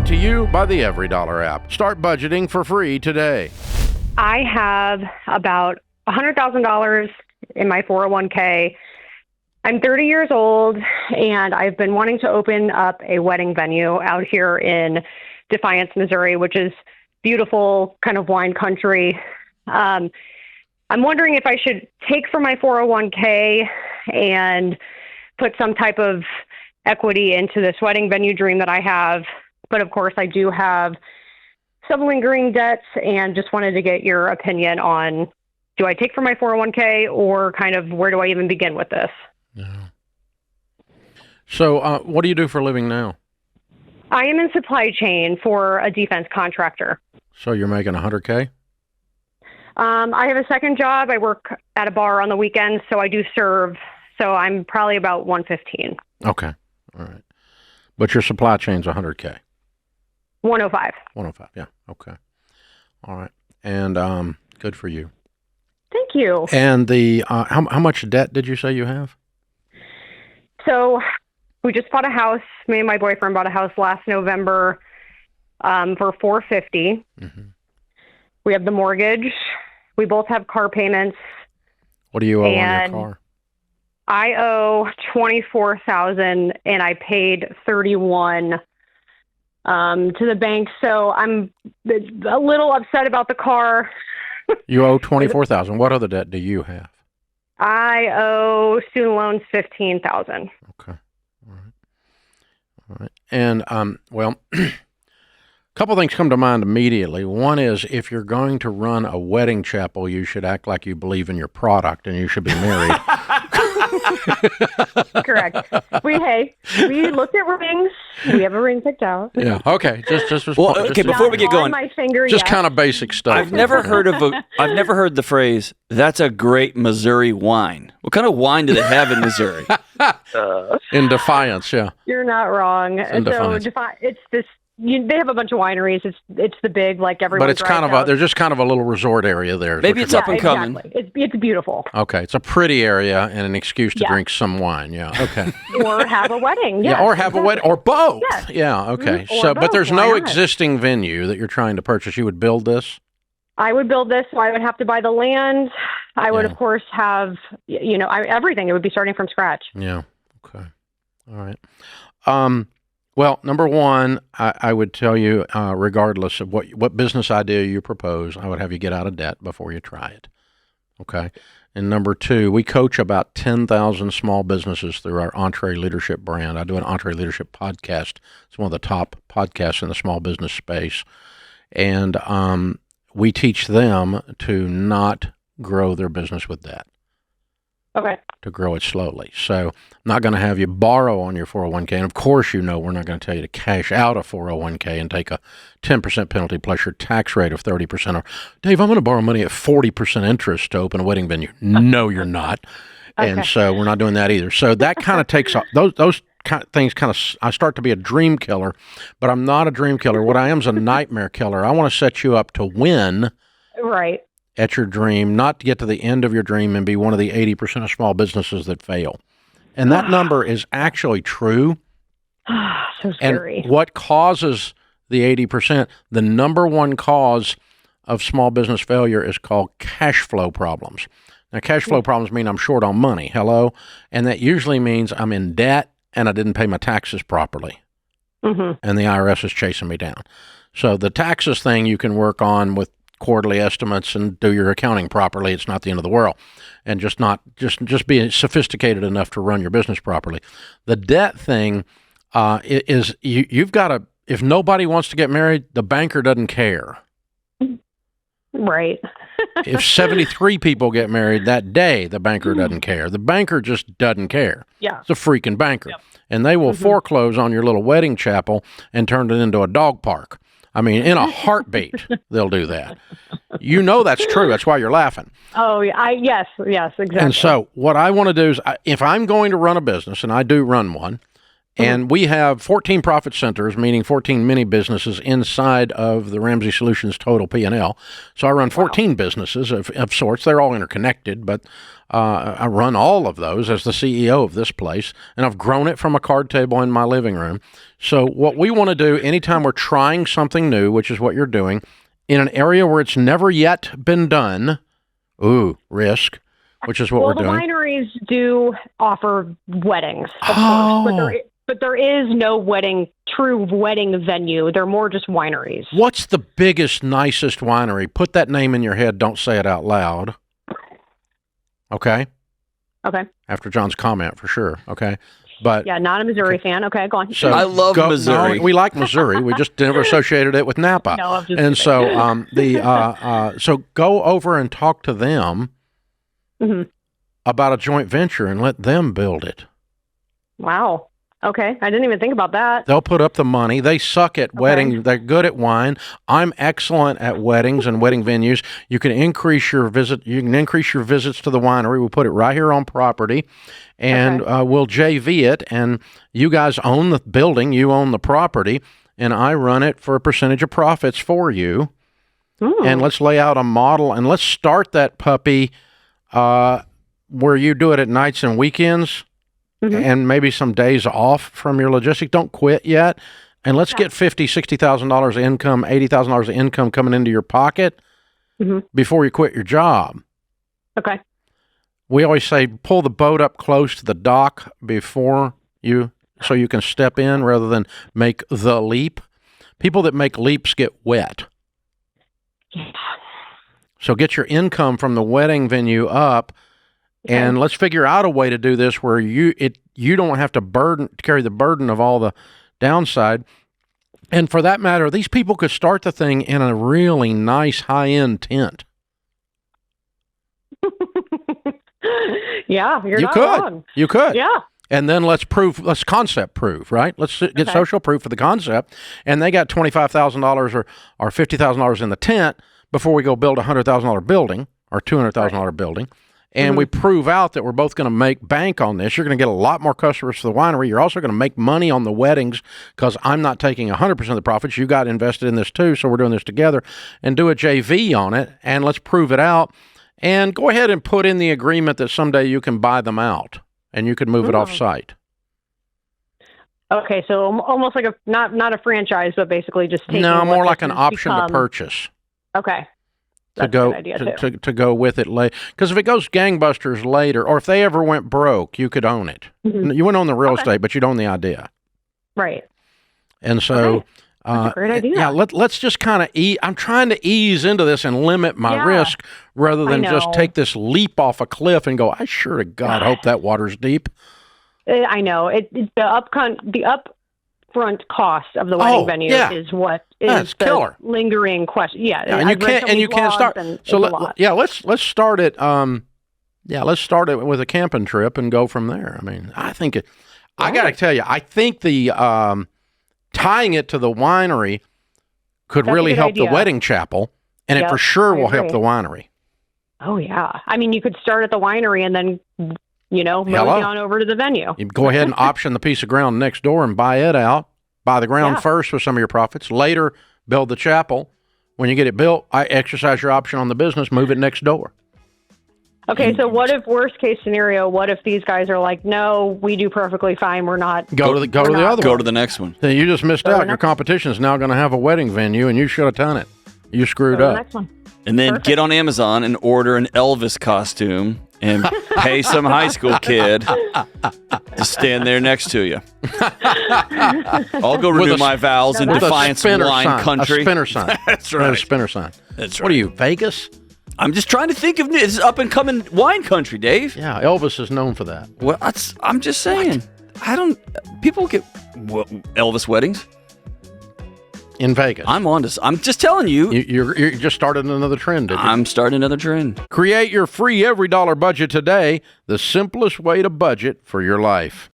Brought to you by the Every Dollar app. Start budgeting for free today. I have about $100,000 in my 401k. I'm 30 years old, and I've been wanting to open up a wedding venue out here in Defiance, Missouri, which is beautiful, kind of wine country. I'm wondering if I should take from my 401k and put some type of equity into this wedding venue dream that I have. But of course, I do have some lingering debts, and just wanted to get your opinion on, do I take from my 401k, or kind of where do I even begin with this? Yeah. So what do you do for a living now? I am in supply chain for a defense contractor. So you're making $100K? I have a second job. I work at a bar on the weekends, so I do serve. So I'm probably about 115. Okay. All right. But your supply chain's $100K? 105. 105, yeah. Okay. All right. And good for you. Thank you. And the how much debt did you say you have? So we just bought a house. Me and my boyfriend bought a house last November for $450. Mm-hmm. We have the mortgage. We both have car payments. What do you owe on your car? I owe $24,000, and I paid $31,000 to the bank. So I'm a little upset about the car. You owe $24,000. What other debt do you have? I owe student loans $15,000. Okay. All right. All right. And well, a couple things come to mind immediately. One is, if you're going to run a wedding chapel, you should act like you believe in your product, and you should be married. Correct. We looked at rings. We have a ring picked out. Yeah. Okay. Before we get going, my finger, just kind of basic stuff. I've never heard the phrase, "That's a great Missouri wine." What kind of wine do they have in Missouri? In Defiance, yeah. You're not wrong. So it's this. They have a bunch of wineries. It's the big, like, everyone. But it's kind of there's just kind of a little resort area there. Maybe it's up and coming. Exactly. It's beautiful. Okay, it's a pretty area and an excuse to drink some wine. Yeah. Okay. Or have a wedding. Yes, yeah. Or have a wedding, or both. Yes. Yeah. Okay. Mm-hmm. So, but there's no existing venue that you're trying to purchase. You would build this. I would build this. So I would have to buy the land. I would, of course, have everything. It would be starting from scratch. Yeah. Okay. All right. Well, number one, I would tell you, regardless of what business idea you propose, I would have you get out of debt before you try it. Okay. And number two, we coach about 10,000 small businesses through our Entree Leadership brand. I do an Entree Leadership podcast. It's one of the top podcasts in the small business space. And we teach them to not grow their business with debt. Okay. To grow it slowly. So I'm not going to have you borrow on your 401k. And of course, we're not going to tell you to cash out a 401k and take a 10% penalty plus your tax rate of 30%. Or, Dave, I'm going to borrow money at 40% interest to open a wedding venue. No, you're not. Okay. And so we're not doing that either. So that kind of takes those kind of things I start to be a dream killer, but I'm not a dream killer. What I am is a nightmare killer. I want to set you up to win. Right. At your dream, not to get to the end of your dream and be one of the 80% of small businesses that fail. And that number is actually true. So scary. And what causes the 80%, the number one cause of small business failure is called cash flow problems. Now, cash flow problems mean I'm short on money. Hello? And that usually means I'm in debt and I didn't pay my taxes properly. Mm-hmm. And the IRS is chasing me down. So the taxes thing you can work on with quarterly estimates and do your accounting properly. It's not the end of the world. And just be sophisticated enough to run your business properly. The debt thing is you've got to, if nobody wants to get married, the banker doesn't care. Right. If 73 people get married that day, the banker doesn't care. The banker just doesn't care. Yeah. It's a freaking banker. Yep. And they will foreclose on your little wedding chapel and turn it into a dog park. I mean, in a heartbeat, they'll do that. You know that's true. That's why you're laughing. Oh, yes, exactly. And so what I want to do is, if I'm going to run a business, and I do run one, And we have 14 profit centers, meaning 14 mini businesses inside of the Ramsey Solutions total P&L. So I run 14 businesses of sorts. They're all interconnected, but I run all of those as the CEO of this place, and I've grown it from a card table in my living room. So what we want to do anytime we're trying something new, which is what you're doing, in an area where it's never yet been done, risk, which is what we're doing. Well, the wineries do offer weddings, of course, but there is no true wedding venue. They're more just wineries. What's the biggest, nicest winery? Put that name in your head. Don't say it out loud. Okay? Okay. After John's comment, for sure. Okay? But yeah, not a Missouri fan. Okay, go on. So I love Missouri. No, we like Missouri. We just never associated it with Napa. No, I'm just and kidding. so so go over and talk to them about a joint venture and let them build it. Wow. Okay. I didn't even think about that. They'll put up the money. They suck at wedding. They're good at wine. I'm excellent at weddings and wedding venues. You can increase your visits to the winery. We'll put it right here on property, and we'll JV it. And you guys own the building. You own the property, and I run it for a percentage of profits for you. And let's lay out a model, and let's start that puppy where you do it at nights and weekends. And maybe some days off from your logistics. Don't quit yet. And let's get $50,000, $60,000 of income, $80,000 of income coming into your pocket before you quit your job. Okay. We always say pull the boat up close to the dock so you can step in rather than make the leap. People that make leaps get wet. Yeah. So get your income from the wedding venue up. And let's figure out a way to do this where you don't have to carry the burden of all the downside. And for that matter, these people could start the thing in a really nice high-end tent. Yeah, you're not could. wrong. You could. Yeah. And then let's concept proof, right? Let's get social proof for the concept. And they got $25,000 or $50,000 in the tent before we go build a $100,000 building or $200,000 building. And we prove out that we're both going to make bank on this. You're going to get a lot more customers for the winery. You're also going to make money on the weddings because I'm not taking 100% of the profits. You got invested in this too, so we're doing this together. And do a JV on it, and let's prove it out. And go ahead and put in the agreement that someday you can buy them out, and you can move it off-site. Okay, so almost like not a franchise, but basically just taking more like an option to purchase. Okay. To go with it later. Because if it goes gangbusters later, or if they ever went broke, you could own it. You wouldn't own the real estate, but you'd own the idea. Right. And so, that's a great idea. Yeah, let's just kind of I'm trying to ease into this and limit my risk rather than just take this leap off a cliff and go, I sure to God hope that water's deep. I know. The upfront cost of the wedding venue is what is the killer. Lingering question. Yeah, and you can't start. So let's start it. Let's start it with a camping trip and go from there. I mean, I think I got to tell you, I think the tying it to the winery could really help the wedding chapel, and it for sure will help the winery. Oh yeah, I mean, you could start at the winery and then move on over to the venue. You go ahead and option the piece of ground next door and buy it out. Buy the ground first with some of your profits. Later, build the chapel. When you get it built, I exercise your option on the business, move it next door. Okay, so what if worst case scenario? What if these guys are like, no, we do perfectly fine. We're not. Go to the other one. Go to the next one. Then you just missed out. Your competition is now going to have a wedding venue, and you should have done it. You screwed up. Next one. And then get on Amazon and order an Elvis costume and pay some high school kid to stand there next to you. I'll go renew my vows in Defiance Wine Country. A spinner sign. That's right. A spinner sign. That's right. What are you, Vegas? I'm just trying to think of this up and coming wine country, Dave. Yeah, Elvis is known for that. Well, I'm just saying. People get Elvis weddings. In Vegas. I'm just telling you. You just started another trend, didn't you? I'm starting another trend. Create your free every dollar budget today, the simplest way to budget for your life.